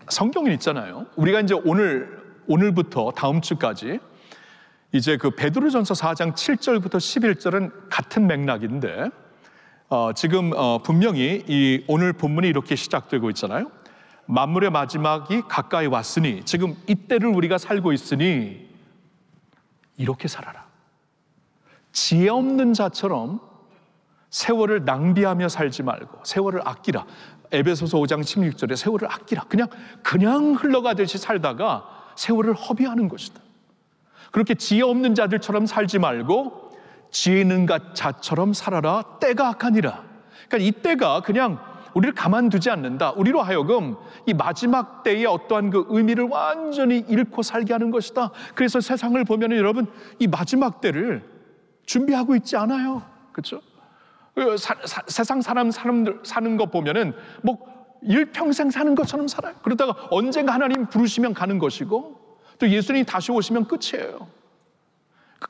성경에 있잖아요. 우리가 이제 오늘부터 다음 주까지 이제 그 베드로전서 4장 7절부터 11절은 같은 맥락인데 지금 분명히 이 오늘 본문이 이렇게 시작되고 있잖아요. 만물의 마지막이 가까이 왔으니, 지금 이때를 우리가 살고 있으니 이렇게 살아라. 지혜 없는 자처럼 세월을 낭비하며 살지 말고 세월을 아끼라. 에베소서 5장 16절에 세월을 아끼라. 그냥 흘러가듯이 살다가 세월을 허비하는 것이다. 그렇게 지혜 없는 자들처럼 살지 말고 지혜 있는 자처럼 살아라. 때가 악하니라. 그러니까 이 때가 그냥 우리를 가만두지 않는다. 우리로 하여금 이 마지막 때의 어떠한 그 의미를 완전히 잃고 살게 하는 것이다. 그래서 세상을 보면 여러분, 이 마지막 때를 준비하고 있지 않아요. 그렇죠? 세상 사람들 사는 거 보면은 뭐 일평생 사는 것처럼 살아요. 그러다가 언젠가 하나님 부르시면 가는 것이고, 또 예수님이 다시 오시면 끝이에요.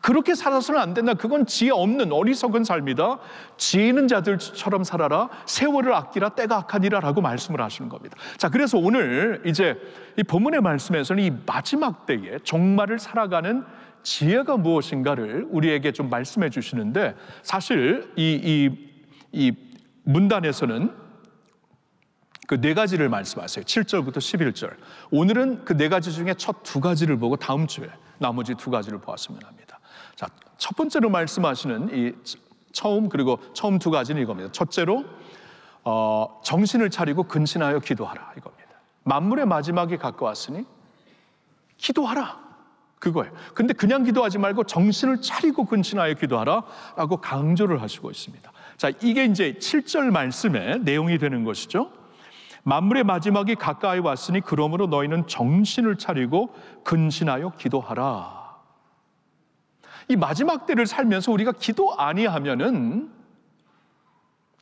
그렇게 살아서는 안 된다. 그건 지혜 없는 어리석은 삶이다. 지혜 있는 자들처럼 살아라. 세월을 아끼라. 때가 악하니라 라고 말씀을 하시는 겁니다. 자, 그래서 오늘 이제 이 본문의 말씀에서는 이 마지막 때에 종말을 살아가는 지혜가 무엇인가를 우리에게 좀 말씀해 주시는데, 사실 이 문단에서는 그 네 가지를 말씀하세요. 7절부터 11절. 오늘은 그 네 가지 중에 첫 두 가지를 보고 다음 주에 나머지 두 가지를 보았으면 합니다. 자, 첫 번째로 말씀하시는 이 처음 두 가지는 이겁니다. 첫째로 정신을 차리고 근신하여 기도하라, 이겁니다. 만물의 마지막이 가까웠으니 기도하라, 그거예요. 근데 그냥 기도하지 말고 정신을 차리고 근신하여 기도하라 라고 강조를 하시고 있습니다. 자, 이게 이제 7절 말씀의 내용이 되는 것이죠. 만물의 마지막이 가까이 왔으니 그러므로 너희는 정신을 차리고 근신하여 기도하라. 이 마지막 때를 살면서 우리가 기도 아니하면은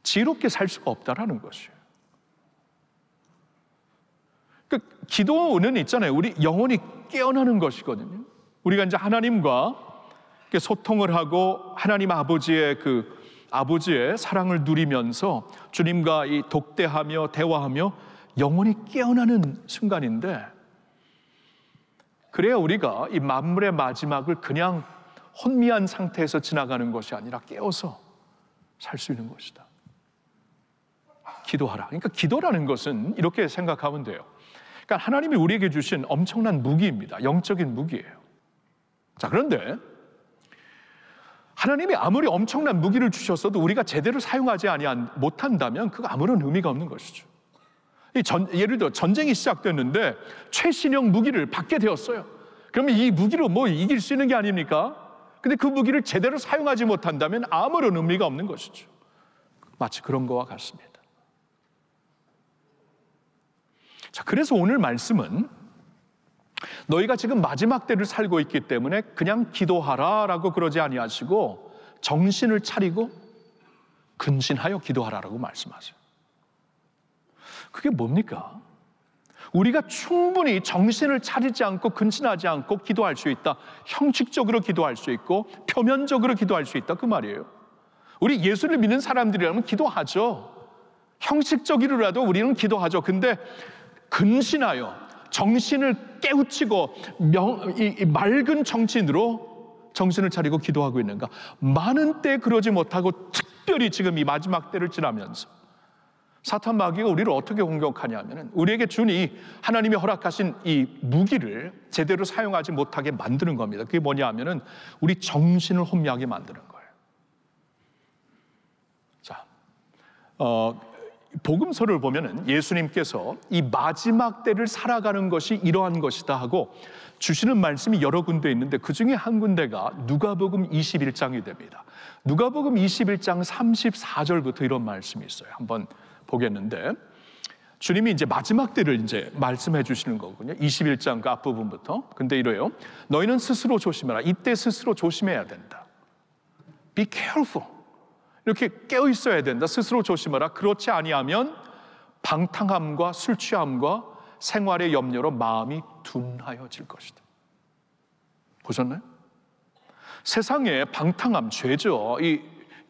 지혜롭게 살 수가 없다라는 것이에요. 그러니까 기도는 있잖아요. 우리 영혼이 깨어나는 것이거든요. 우리가 이제 하나님과 소통을 하고 하나님 아버지의 사랑을 누리면서 주님과 이 독대하며 대화하며 영혼이 깨어나는 순간인데, 그래야 우리가 이 만물의 마지막을 그냥 혼미한 상태에서 지나가는 것이 아니라 깨어서 살 수 있는 것이다. 기도하라. 그러니까 기도라는 것은 이렇게 생각하면 돼요. 그러니까 하나님이 우리에게 주신 엄청난 무기입니다. 영적인 무기예요. 자, 그런데 하나님이 아무리 엄청난 무기를 주셨어도 우리가 제대로 사용하지 못한다면 그거 아무런 의미가 없는 것이죠. 예를 들어 전쟁이 시작됐는데 최신형 무기를 받게 되었어요. 그러면 이 무기로 뭐 이길 수 있는 게 아닙니까? 근데 그 무기를 제대로 사용하지 못한다면 아무런 의미가 없는 것이죠. 마치 그런 거와 같습니다. 자, 그래서 오늘 말씀은 너희가 지금 마지막 때를 살고 있기 때문에 그냥 기도하라라고 그러지 아니하시고 정신을 차리고 근신하여 기도하라라고 말씀하세요. 그게 뭡니까? 우리가 충분히 정신을 차리지 않고 근신하지 않고 기도할 수 있다. 형식적으로 기도할 수 있고 표면적으로 기도할 수 있다, 그 말이에요. 우리 예수를 믿는 사람들이라면 기도하죠. 형식적으로라도 우리는 기도하죠. 근데 근신하여 정신을 깨우치고 이 맑은 정신으로 정신을 차리고 기도하고 있는가? 많은 때 그러지 못하고 특별히 지금 이 마지막 때를 지나면서 사탄 마귀가 우리를 어떻게 공격하냐 하면 우리에게 준 이 하나님이 허락하신 이 무기를 제대로 사용하지 못하게 만드는 겁니다. 그게 뭐냐 하면은 우리 정신을 혼미하게 만드는 거예요. 자, 복음서를 보면은 예수님께서 이 마지막 때를 살아가는 것이 이러한 것이다 하고 주시는 말씀이 여러 군데 있는데 그 중에 한 군데가 누가복음 21장이 됩니다. 누가복음 21장 34절부터 이런 말씀이 있어요. 한번 보겠는데 주님이 이제 마지막 때를 이제 말씀해 주시는 거군요. 21장 그 앞부분부터. 근데 이래요. 너희는 스스로 조심해라. 이때 스스로 조심해야 된다. Be careful. 이렇게 깨어 있어야 된다. 스스로 조심하라. 그렇지 아니하면 방탕함과 술 취함과 생활의 염려로 마음이 둔하여질 것이다. 보셨나요? 세상에 방탕함, 죄죠. 이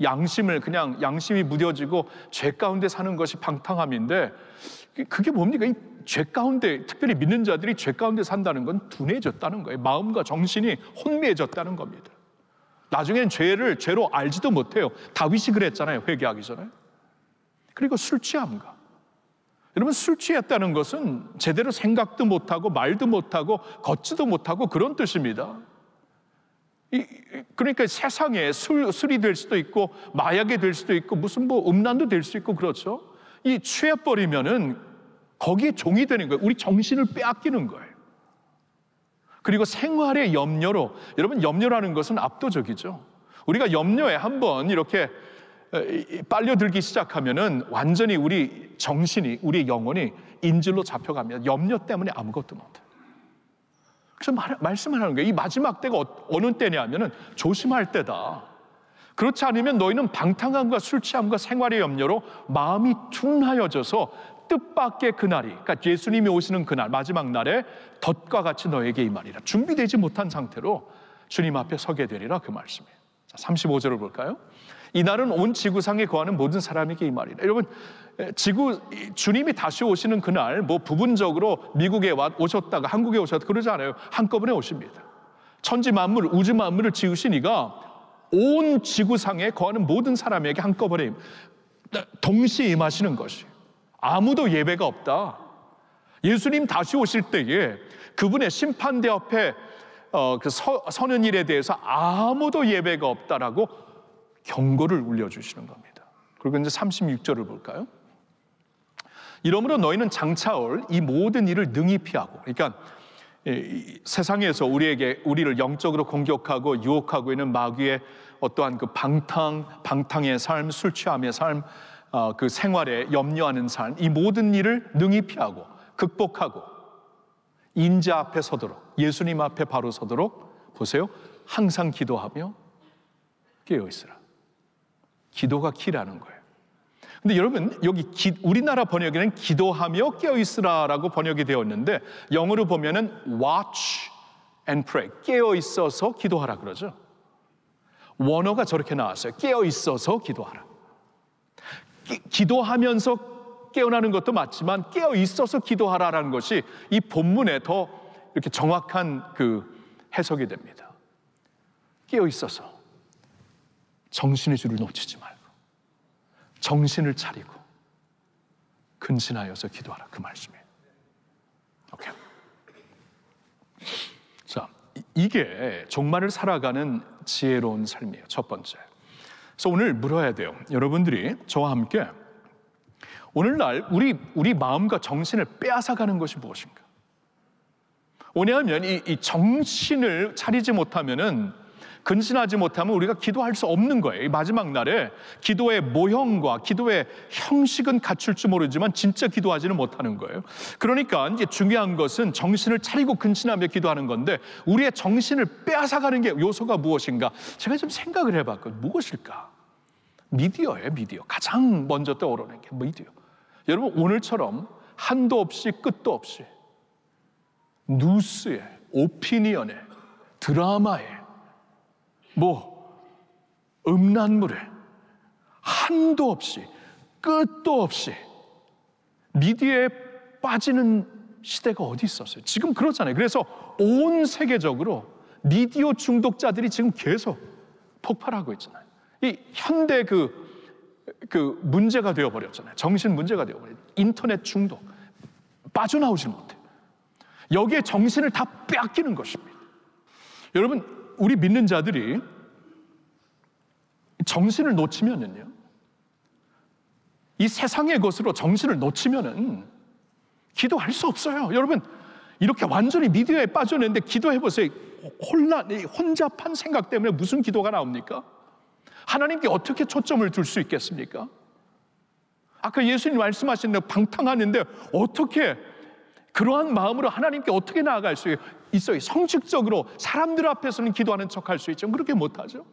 양심이 무뎌지고 죄 가운데 사는 것이 방탕함인데 그게 뭡니까? 이 죄 가운데, 특별히 믿는 자들이 죄 가운데 산다는 건 둔해졌다는 거예요. 마음과 정신이 혼미해졌다는 겁니다. 나중엔 죄로 알지도 못해요. 다윗이 그랬잖아요, 회개하기 전에. 그리고 술 취함과, 여러분, 술 취했다는 것은 제대로 생각도 못하고 말도 못하고 걷지도 못하고 그런 뜻입니다. 그러니까 세상에 술이 될 수도 있고 마약이 될 수도 있고 무슨 음란도 될 수 있고 그렇죠. 이 취해버리면은 거기에 종이 되는 거예요. 우리 정신을 빼앗기는 거예요. 그리고 생활의 염려로, 여러분, 염려라는 것은 압도적이죠. 우리가 염려에 한번 이렇게 빨려들기 시작하면은 완전히 우리 정신이, 우리 영혼이 인질로 잡혀갑니다. 염려 때문에 아무것도 못해요. 그래서 말씀하는 거예요. 이 마지막 때가 어느 때냐면은 조심할 때다. 그렇지 않으면 너희는 방탕함과 술 취함과 생활의 염려로 마음이 둔하여져서 뜻밖의 그날이, 그러니까 예수님이 오시는 그날, 마지막 날에 덫과 같이 너에게 임하리라. 준비되지 못한 상태로 주님 앞에 서게 되리라, 그 말씀이에요. 자, 35절을 볼까요? 이날은 온 지구상에 거하는 모든 사람에게 임하리라. 여러분, 주님이 다시 오시는 그날, 부분적으로 미국에 오셨다가 한국에 오셨다가 그러지 않아요. 한꺼번에 오십니다. 천지 만물, 우주 만물을 지으신 이가 온 지구상에 거하는 모든 사람에게 한꺼번에 동시에 임하시는 것이, 아무도 예외가 없다. 예수님 다시 오실 때에 그분의 심판대 앞에 서는 일에 대해서 아무도 예외가 없다라고 경고를 울려주시는 겁니다. 그리고 이제 36절을 볼까요? 이러므로 너희는 장차올 이 모든 일을 능히 피하고, 그러니까 세상에서 우리를 영적으로 공격하고 유혹하고 있는 마귀의 어떠한 그 방탕의 삶, 술 취함의 삶, 그 생활에 염려하는 삶, 이 모든 일을 능히 피하고 극복하고 인자 앞에 서도록, 예수님 앞에 바로 서도록, 보세요, 항상 기도하며 깨어있으라. 기도가 키라는 거예요. 근데 여러분, 여기 우리나라 번역에는 기도하며 깨어있으라라고 번역이 되었는데 영어로 보면은 watch and pray, 깨어있어서 기도하라 그러죠. 원어가 저렇게 나왔어요. 깨어있어서 기도하라. 기도하면서 깨어나는 것도 맞지만 깨어있어서 기도하라라는 것이 이 본문에 더 이렇게 정확한 그 해석이 됩니다. 깨어있어서 정신의 줄을 놓치지 말고 정신을 차리고 근신하여서 기도하라, 그 말씀이에요. 오케이. 자, 이게 종말을 살아가는 지혜로운 삶이에요. 첫 번째. 그래서 오늘 물어야 돼요. 여러분들이 저와 함께 오늘날 우리 마음과 정신을 빼앗아가는 것이 무엇인가? 왜냐하면 이 정신을 차리지 못하면은, 근신하지 못하면 우리가 기도할 수 없는 거예요. 이 마지막 날에 기도의 모형과 기도의 형식은 갖출지 모르지만 진짜 기도하지는 못하는 거예요. 그러니까 이제 중요한 것은 정신을 차리고 근신하며 기도하는 건데, 우리의 정신을 빼앗아가는 게 요소가 무엇인가? 제가 좀 생각을 해봤거든요. 무엇일까? 미디어예요, 미디어. 가장 먼저 떠오르는 게 미디어. 여러분, 오늘처럼 한도 없이 끝도 없이 뉴스에, 오피니언에, 드라마에, 음란물에 한도 없이 끝도 없이 미디어에 빠지는 시대가 어디 있었어요? 지금 그렇잖아요. 그래서 온 세계적으로 미디어 중독자들이 지금 계속 폭발하고 있잖아요. 이 현대 그 문제가 되어버렸잖아요. 정신 문제가 되어버렸어요. 인터넷 중독, 빠져나오질 못해요. 여기에 정신을 다 빼앗기는 것입니다. 여러분, 우리 믿는 자들이 정신을 놓치면은요, 이 세상의 것으로 정신을 놓치면은 기도할 수 없어요. 여러분, 이렇게 완전히 미디어에 빠져있는데 기도해보세요. 혼잡한 생각 때문에 무슨 기도가 나옵니까? 하나님께 어떻게 초점을 둘 수 있겠습니까? 아까 예수님 말씀하신 대로 방탕하는데 어떻게 그러한 마음으로 하나님께 어떻게 나아갈 수 있어요? 성직적으로 사람들 앞에서는 기도하는 척할 수 있죠. 그렇게 못하죠.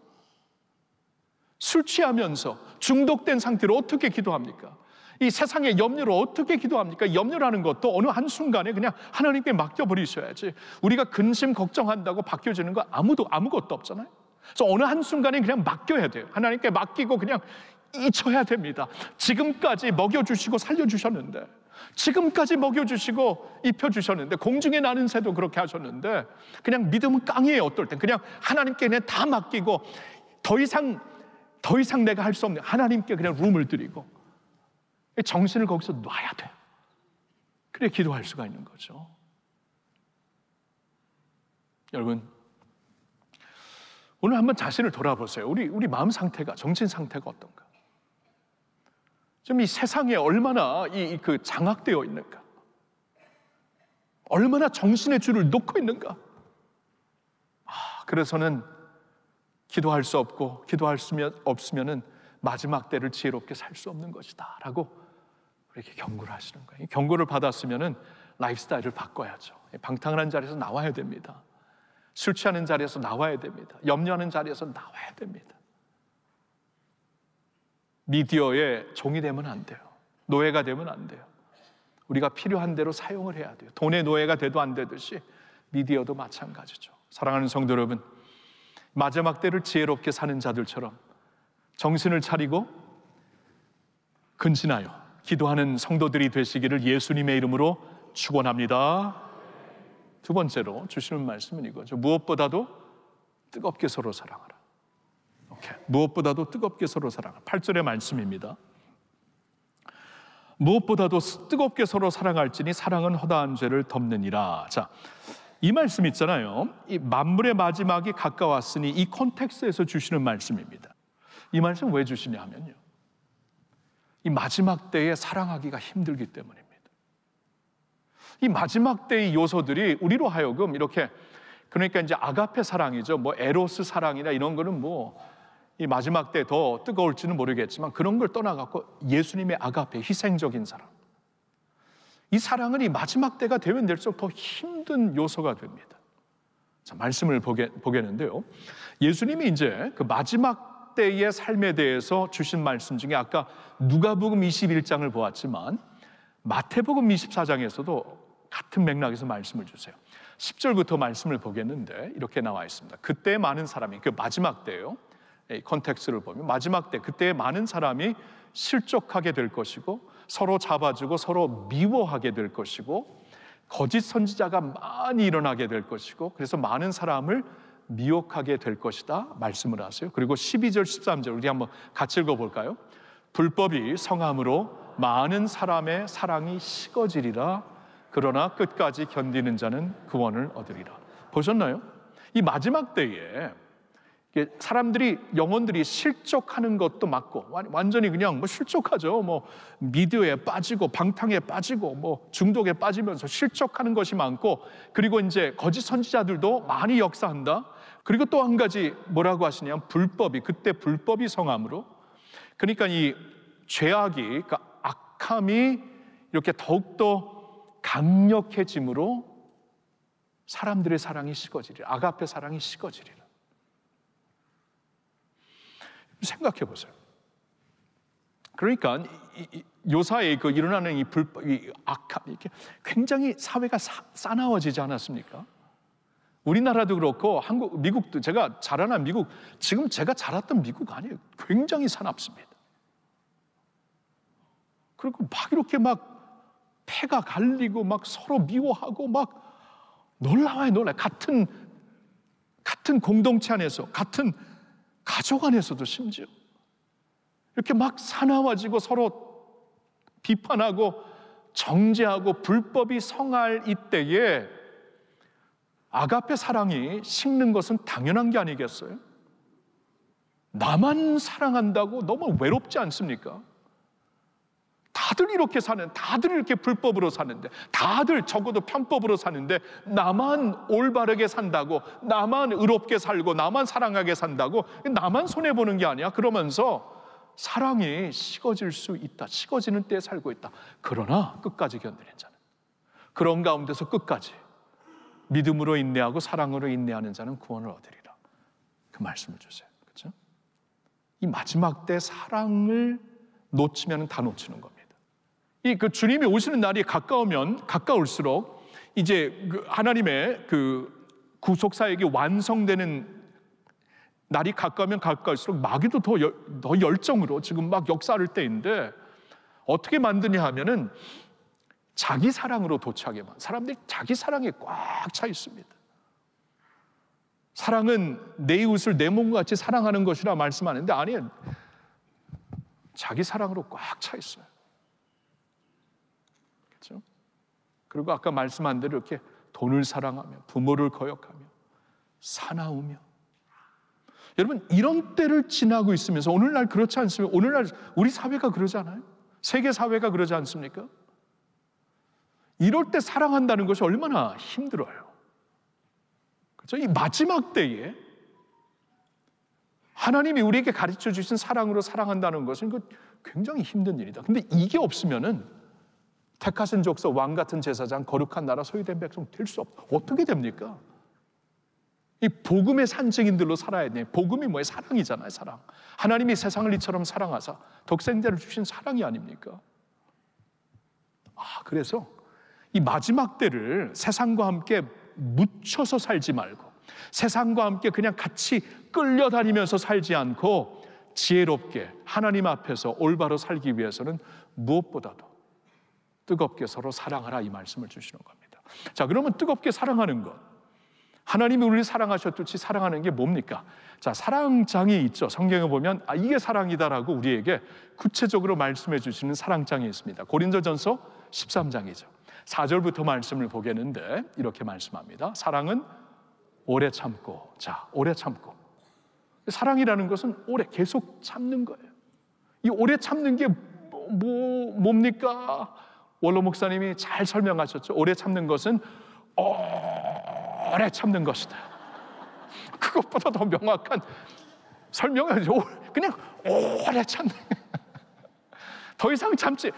술 취하면서 중독된 상태로 어떻게 기도합니까? 이 세상의 염려로 어떻게 기도합니까? 염려라는 것도 어느 한순간에 그냥 하나님께 맡겨버리셔야지. 우리가 근심 걱정한다고 바뀌어지는 거 아무것도 없잖아요. 그래서 어느 한순간에 그냥 맡겨야 돼요. 하나님께 맡기고 그냥 잊혀야 됩니다. 지금까지 먹여주시고 살려주셨는데 지금까지 먹여주시고 입혀주셨는데, 공중에 나는 새도 그렇게 하셨는데, 그냥 믿음은 깡이에요. 어떨 땐 그냥 하나님께 그냥 다 맡기고 더 이상 내가 할 수 없는 하나님께 그냥 룸을 드리고 정신을 거기서 놔야 돼요. 그래 기도할 수가 있는 거죠. 여러분, 오늘 한번 자신을 돌아보세요. 우리 마음 상태가, 정신 상태가 어떤가? 좀 이 세상에 얼마나 그 장악되어 있는가? 얼마나 정신의 줄을 놓고 있는가? 그래서는 기도할 수 없고 기도할 수 없으면은 마지막 때를 지혜롭게 살 수 없는 것이다 라고 이렇게 경고를 하시는 거예요. 경고를 받았으면은 라이프스타일을 바꿔야죠. 방탕한 자리에서 나와야 됩니다. 술 취하는 자리에서 나와야 됩니다. 염려하는 자리에서 나와야 됩니다. 미디어의 종이 되면 안 돼요. 노예가 되면 안 돼요. 우리가 필요한 대로 사용을 해야 돼요. 돈의 노예가 돼도 안 되듯이 미디어도 마찬가지죠. 사랑하는 성도 여러분, 마지막 때를 지혜롭게 사는 자들처럼 정신을 차리고 근신하여 기도하는 성도들이 되시기를 예수님의 이름으로 축원합니다. 두 번째로 주시는 말씀은 이거죠. 무엇보다도 뜨겁게 서로 사랑하라. 무엇보다도 뜨겁게 서로 사랑하라. 8절의 말씀입니다. 무엇보다도 뜨겁게 서로 사랑할지니 사랑은 허다한 죄를 덮느니라. 자, 이 말씀 있잖아요. 이 만물의 마지막이 가까웠으니 이 콘텍스트에서 주시는 말씀입니다. 이 말씀 왜 주시냐 하면요, 이 마지막 때에 사랑하기가 힘들기 때문입니다. 이 마지막 때의 요소들이 우리로 하여금 이렇게, 그러니까 이제 아가페 사랑이죠. 뭐 에로스 사랑이나 이런 거는 뭐 이 마지막 때 더 뜨거울지는 모르겠지만 그런 걸 떠나갖고 예수님의 아가페, 희생적인 사랑, 이 사랑은 이 마지막 때가 되면 될수록 더 힘든 요소가 됩니다. 자, 말씀을 보겠는데요, 예수님이 이제 그 마지막 때의 삶에 대해서 주신 말씀 중에 아까 누가복음 21장을 보았지만 마태복음 24장에서도 같은 맥락에서 말씀을 주세요. 10절부터 말씀을 보겠는데 이렇게 나와 있습니다. 그때 많은 사람이, 그 마지막 때예요. 이 컨텍스트를 보면 마지막 때, 그때 많은 사람이 실족하게 될 것이고 서로 잡아주고 서로 미워하게 될 것이고 거짓 선지자가 많이 일어나게 될 것이고 그래서 많은 사람을 미혹하게 될 것이다 말씀을 하세요. 그리고 12절 13절 우리 한번 같이 읽어볼까요? 불법이 성함으로 많은 사람의 사랑이 식어지리라. 그러나 끝까지 견디는 자는 구원을 얻으리라. 보셨나요? 이 마지막 때에 사람들이, 영혼들이 실족하는 것도 맞고 완전히 그냥 뭐 실족하죠. 뭐 미디어에 빠지고 방탕에 빠지고 뭐 중독에 빠지면서 실족하는 것이 많고, 그리고 이제 거짓 선지자들도 많이 역사한다. 그리고 또 한 가지 뭐라고 하시냐면 불법이, 그때 불법이 성함으로, 그러니까 이 죄악이, 그러니까 악함이 이렇게 더욱더 강력해짐으로 사람들의 사랑이 식어지리라. 아가페 사랑이 식어지리라. 생각해 보세요. 그러니까 요사이 그 일어나는 이 불법, 이 악함, 이렇게 굉장히 사회가 싸나워지지 않았습니까? 우리나라도 그렇고 한국, 미국도, 제가 자라난 미국, 지금 제가 자랐던 미국 아니에요. 굉장히 사납습니다. 그리고 막 이렇게 막 패가 갈리고 막 서로 미워하고 막 놀라워요. 같은 공동체 안에서, 같은 가족 안에서도 심지어 이렇게 막 사나워지고 서로 비판하고 정죄하고 불법이 성할 이때에 아가페 사랑이 식는 것은 당연한 게 아니겠어요? 나만 사랑한다고 너무 외롭지 않습니까? 다들 이렇게 사는, 다들 이렇게 불법으로 사는데, 다들 적어도 편법으로 사는데 나만 올바르게 산다고, 나만 의롭게 살고, 나만 사랑하게 산다고, 나만 손해보는 게 아니야. 그러면서 사랑이 식어질 수 있다. 식어지는 때에 살고 있다. 그러나 끝까지 견디는 자는, 그런 가운데서 끝까지 믿음으로 인내하고 사랑으로 인내하는 자는 구원을 얻으리라. 그 말씀을 주세요. 그렇죠? 이 마지막 때 사랑을 놓치면 다 놓치는 겁니다. 그 주님이 오시는 날이 가까우면 가까울수록 이제 그 하나님의 그 구속 사역이 완성되는 날이 가까우면 가까울수록 마귀도 더 열정으로 지금 막 역사할 때인데, 어떻게 만드냐 하면은 자기 사랑으로 도취하게만. 사람들이 자기 사랑에 꽉 차 있습니다. 사랑은 내 이웃을 내 몸과 같이 사랑하는 것이라 말씀하는데 아니에요. 자기 사랑으로 꽉 차 있어요. 그렇죠? 그리고 아까 말씀한 대로 이렇게 돈을 사랑하며 부모를 거역하며 사나우며. 여러분, 이런 때를 지나고 있으면서 오늘날 그렇지 않습니까? 오늘날 우리 사회가 그러지 않아요? 세계 사회가 그러지 않습니까? 이럴 때 사랑한다는 것이 얼마나 힘들어요. 그렇죠? 이 마지막 때에 하나님이 우리에게 가르쳐 주신 사랑으로 사랑한다는 것은 굉장히 힘든 일이다. 근데 이게 없으면은 택하신 족속, 왕 같은 제사장, 거룩한 나라, 소유된 백성 될 수 어떻게 됩니까? 이 복음의 산증인들로 살아야 돼. 복음이 뭐예요? 사랑이잖아요, 사랑. 하나님이 세상을 이처럼 사랑하사 독생자를 주신 사랑이 아닙니까? 그래서 이 마지막 때를 세상과 함께 묻혀서 살지 말고, 세상과 함께 그냥 같이 끌려다니면서 살지 않고 지혜롭게 하나님 앞에서 올바로 살기 위해서는 무엇보다도 뜨겁게 서로 사랑하라, 이 말씀을 주시는 겁니다. 자, 그러면 뜨겁게 사랑하는 것, 하나님이 우리를 사랑하셨듯이 사랑하는 게 뭡니까? 자, 사랑장이 있죠. 성경에 보면 이게 사랑이다라고 우리에게 구체적으로 말씀해 주시는 사랑장이 있습니다. 고린도전서 13장이죠. 4절부터 말씀을 보겠는데 이렇게 말씀합니다. 사랑은 오래 참고. 자, 오래 참고. 사랑이라는 것은 오래 계속 참는 거예요. 이 오래 참는 게 뭡니까? 원로 목사님이 잘 설명하셨죠. 오래 참는 것은 오래 참는 것이다. 그것보다 더 명확한 설명은 그냥 오래 참는 거예요. 더 이상 참지,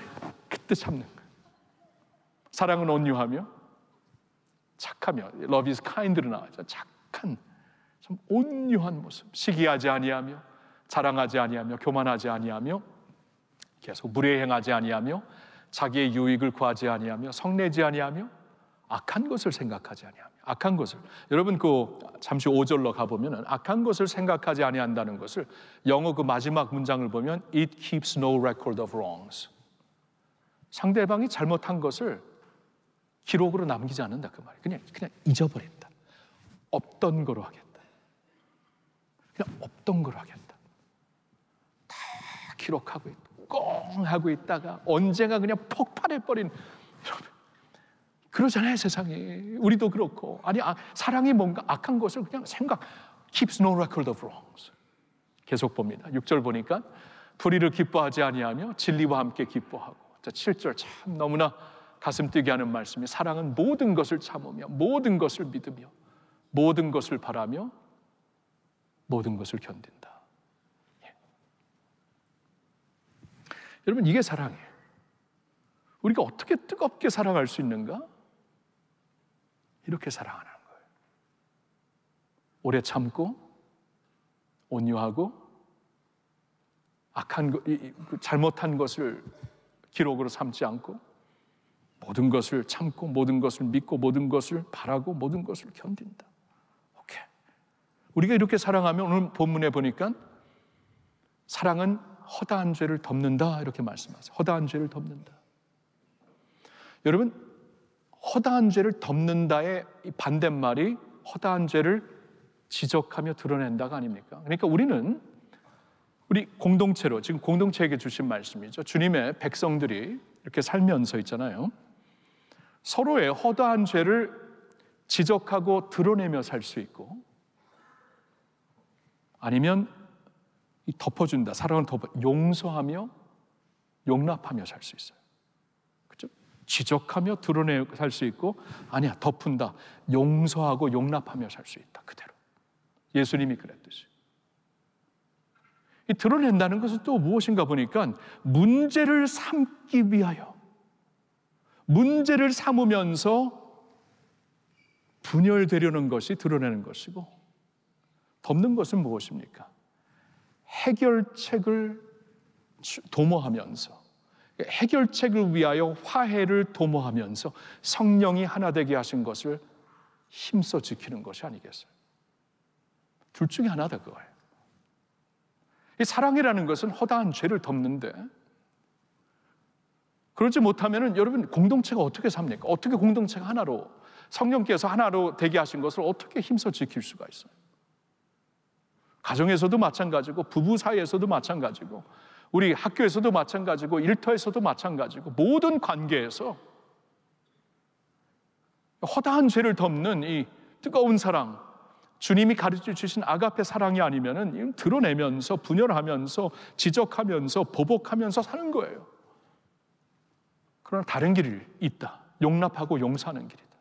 그때 참는 거예요. 사랑은 온유하며 착하며, love is kind로 나와죠. 착한, 참 온유한 모습. 시기하지 아니하며, 자랑하지 아니하며, 교만하지 아니하며, 계속 불의행하지 아니하며, 자기의 유익을 구하지 아니하며, 성내지 아니하며, 악한 것을 생각하지 아니하며. 악한 것을, 여러분 잠시 5절로 가보면 악한 것을 생각하지 아니한다는 것을 영어 마지막 문장을 보면 It keeps no record of wrongs. 상대방이 잘못한 것을 기록으로 남기지 않는다, 그 말이에요. 그냥 잊어버린다. 없던 거로 하겠다. 그냥 없던 거로 하겠다. 다 기록하고 있고 꽁 하고 있다가 언젠가 그냥 폭발해버린. 여러분, 그러잖아요, 세상이. 우리도 그렇고. 사랑이 뭔가 악한 것을 그냥 keeps no record of wrongs. 계속 봅니다. 6절 보니까 불의를 기뻐하지 아니하며 진리와 함께 기뻐하고. 7절 참 너무나 가슴 뛰게 하는 말씀이, 사랑은 모든 것을 참으며 모든 것을 믿으며 모든 것을 바라며 모든 것을 견딘다. 예. 여러분, 이게 사랑이에요. 우리가 어떻게 뜨겁게 사랑할 수 있는가? 이렇게 사랑하는 거예요. 오래 참고 온유하고 잘못한 것을 기록으로 삼지 않고 모든 것을 참고 모든 것을 믿고 모든 것을 바라고 모든 것을 견딘다. 오케이. 우리가 이렇게 사랑하면 오늘 본문에 보니까 사랑은 허다한 죄를 덮는다, 이렇게 말씀하세요. 허다한 죄를 덮는다. 여러분, 허다한 죄를 덮는다의 반대말이 허다한 죄를 지적하며 드러낸다가 아닙니까? 그러니까 우리 공동체로, 지금 공동체에게 주신 말씀이죠. 주님의 백성들이 이렇게 살면서 있잖아요. 서로의 허다한 죄를 지적하고 드러내며 살 수 있고, 아니면 덮어준다, 사랑을 용서하며 용납하며 살 수 있어요. 그렇죠? 지적하며 드러내며 살 수 있고, 아니야, 덮은다, 용서하고 용납하며 살 수 있다, 그대로. 예수님이 그랬듯이. 이 드러낸다는 것은 또 무엇인가 보니까 문제를 삼기 위하여, 문제를 삼으면서 분열되려는 것이 드러내는 것이고, 덮는 것은 무엇입니까? 해결책을 도모하면서, 해결책을 위하여 화해를 도모하면서 성령이 하나 되게 하신 것을 힘써 지키는 것이 아니겠어요? 둘 중에 하나다, 그거예요. 이 사랑이라는 것은 허다한 죄를 덮는데, 그렇지 못하면은 여러분 공동체가 어떻게 삽니까? 어떻게 공동체가 하나로, 성령께서 하나로 되게 하신 것을 어떻게 힘써 지킬 수가 있어요? 가정에서도 마찬가지고, 부부 사이에서도 마찬가지고, 우리 학교에서도 마찬가지고, 일터에서도 마찬가지고, 모든 관계에서 허다한 죄를 덮는 이 뜨거운 사랑, 주님이 가르쳐 주신 아가페 사랑이 아니면은 드러내면서 분열하면서 지적하면서 보복하면서 사는 거예요. 그러나 다른 길이 있다. 용납하고 용서하는 길이다.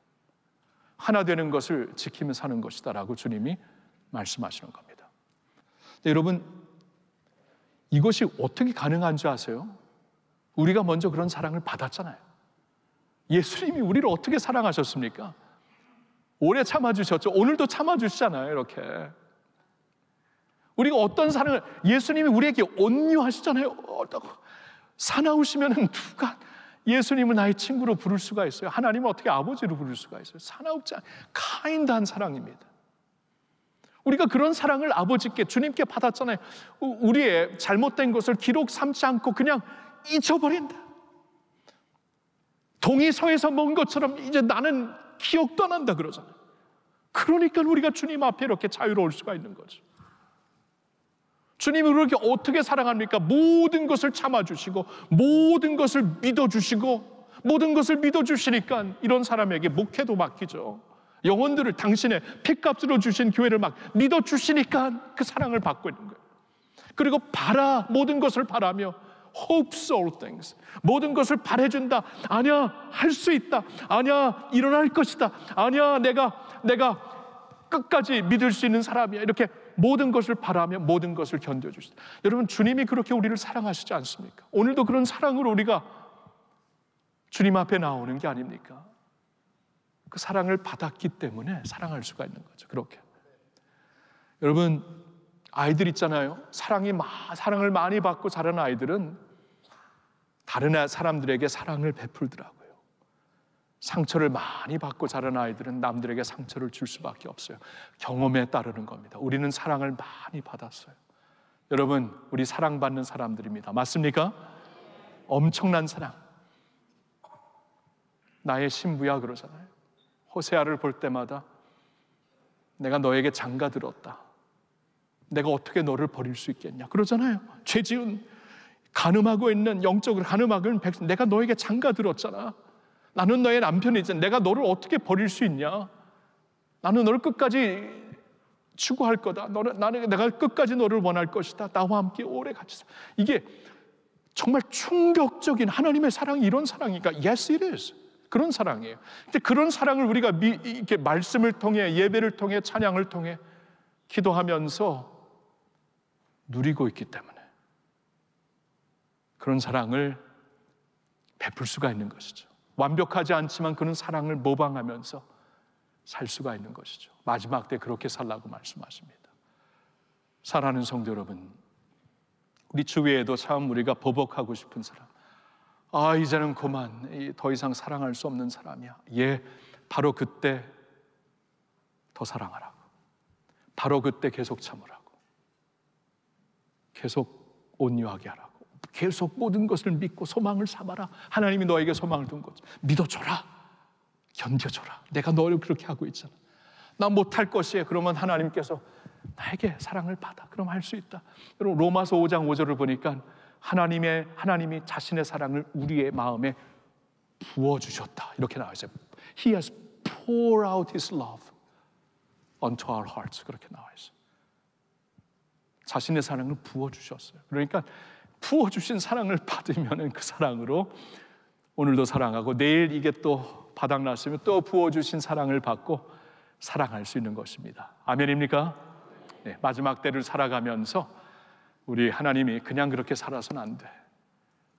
하나 되는 것을 지키며 사는 것이다라고 주님이 말씀하시는 겁니다. 여러분, 이것이 어떻게 가능한 줄 아세요? 우리가 먼저 그런 사랑을 받았잖아요. 예수님이 우리를 어떻게 사랑하셨습니까? 오래 참아주셨죠. 오늘도 참아주시잖아요. 이렇게 우리가 어떤 사랑을, 예수님이 우리에게 온유하시잖아요. 사나우시면 누가 예수님을 나의 친구로 부를 수가 있어요? 하나님은 어떻게 아버지로 부를 수가 있어요? 사나우지 않은 카인드한 사랑입니다. 우리가 그런 사랑을 아버지께, 주님께 받았잖아요. 우리의 잘못된 것을 기록 삼지 않고 그냥 잊어버린다. 동의서에서 먹은 것처럼 이제 나는 기억도 안 한다 그러잖아요. 그러니까 우리가 주님 앞에 이렇게 자유로울 수가 있는 거죠. 주님이 우리를 어떻게 사랑합니까? 모든 것을 참아주시고, 모든 것을 믿어주시고, 모든 것을 믿어주시니까 이런 사람에게 목회도 맡기죠. 영혼들을 당신의 핏값으로 주신 교회를 막 믿어주시니까 그 사랑을 받고 있는 거예요. 그리고 모든 것을 바라며 hopes all things, 모든 것을 바래준다. 아니야, 할 수 있다. 아니야, 일어날 것이다. 아니야, 내가 끝까지 믿을 수 있는 사람이야. 이렇게 모든 것을 바라며 모든 것을 견뎌주시다. 여러분, 주님이 그렇게 우리를 사랑하시지 않습니까? 오늘도 그런 사랑으로 우리가 주님 앞에 나오는 게 아닙니까? 그 사랑을 받았기 때문에 사랑할 수가 있는 거죠. 그렇게. 여러분, 아이들 있잖아요. 사랑을 많이 받고 자란 아이들은 다른 사람들에게 사랑을 베풀더라고요. 상처를 많이 받고 자란 아이들은 남들에게 상처를 줄 수밖에 없어요. 경험에 따르는 겁니다. 우리는 사랑을 많이 받았어요. 여러분, 우리 사랑받는 사람들입니다. 맞습니까? 엄청난 사랑. 나의 신부야 그러잖아요. 호세아를 볼 때마다 내가 너에게 장가들었다. 내가 어떻게 너를 버릴 수 있겠냐 그러잖아요. 죄지은 간음하고 있는, 영적으로 간음하고 있는 백성, 내가 너에게 장가들었잖아. 나는 너의 남편이지. 내가 너를 어떻게 버릴 수 있냐? 나는 너를 끝까지 추구할 거다. 내가 끝까지 너를 원할 것이다. 나와 함께 오래 같이 살아. 이게 정말 충격적인 하나님의 사랑이 이런 사랑이니까 yes it is. 그런 사랑이에요. 근데 그런 사랑을 우리가 이렇게 말씀을 통해, 예배를 통해, 찬양을 통해 기도하면서 누리고 있기 때문에 그런 사랑을 베풀 수가 있는 것이죠. 완벽하지 않지만 그런 사랑을 모방하면서 살 수가 있는 것이죠. 마지막 때 그렇게 살라고 말씀하십니다. 사랑하는 성도 여러분, 우리 주위에도 참 우리가 보복하고 싶은 사람, 이제는 그만, 더 이상 사랑할 수 없는 사람이야. 바로 그때 더 사랑하라고, 바로 그때 계속 참으라고, 계속 온유하게 하라고, 계속 모든 것을 믿고 소망을 삼아라. 하나님이 너에게 소망을 둔 거죠. 믿어줘라, 견뎌줘라. 내가 너를 그렇게 하고 있잖아. 나 못할 것이에요. 그러면 하나님께서 나에게 사랑을 받아. 그럼 할 수 있다. 여러분, 로마서 5장 5절을 보니까 하나님이 자신의 사랑을 우리의 마음에 부어주셨다 이렇게 나와 있어요. He has poured out His love onto our hearts. 그렇게 나와 있어요. 자신의 사랑을 부어주셨어요. 그러니까 부어주신 사랑을 받으면 그 사랑으로 오늘도 사랑하고, 내일 이게 또 바닥났으면 또 부어주신 사랑을 받고 사랑할 수 있는 것입니다. 아멘입니까? 네, 마지막 때를 살아가면서 우리 하나님이 그냥 그렇게 살아서는 안 돼.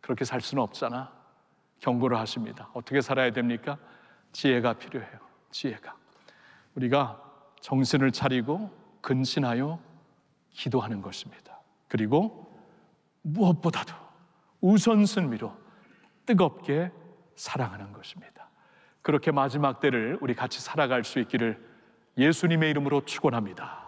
그렇게 살 수는 없잖아. 경고를 하십니다. 어떻게 살아야 됩니까? 지혜가 필요해요. 지혜가. 우리가 정신을 차리고 근신하여 기도하는 것입니다. 그리고 무엇보다도 우선순위로 뜨겁게 사랑하는 것입니다. 그렇게 마지막 때를 우리 같이 살아갈 수 있기를 예수님의 이름으로 축원합니다.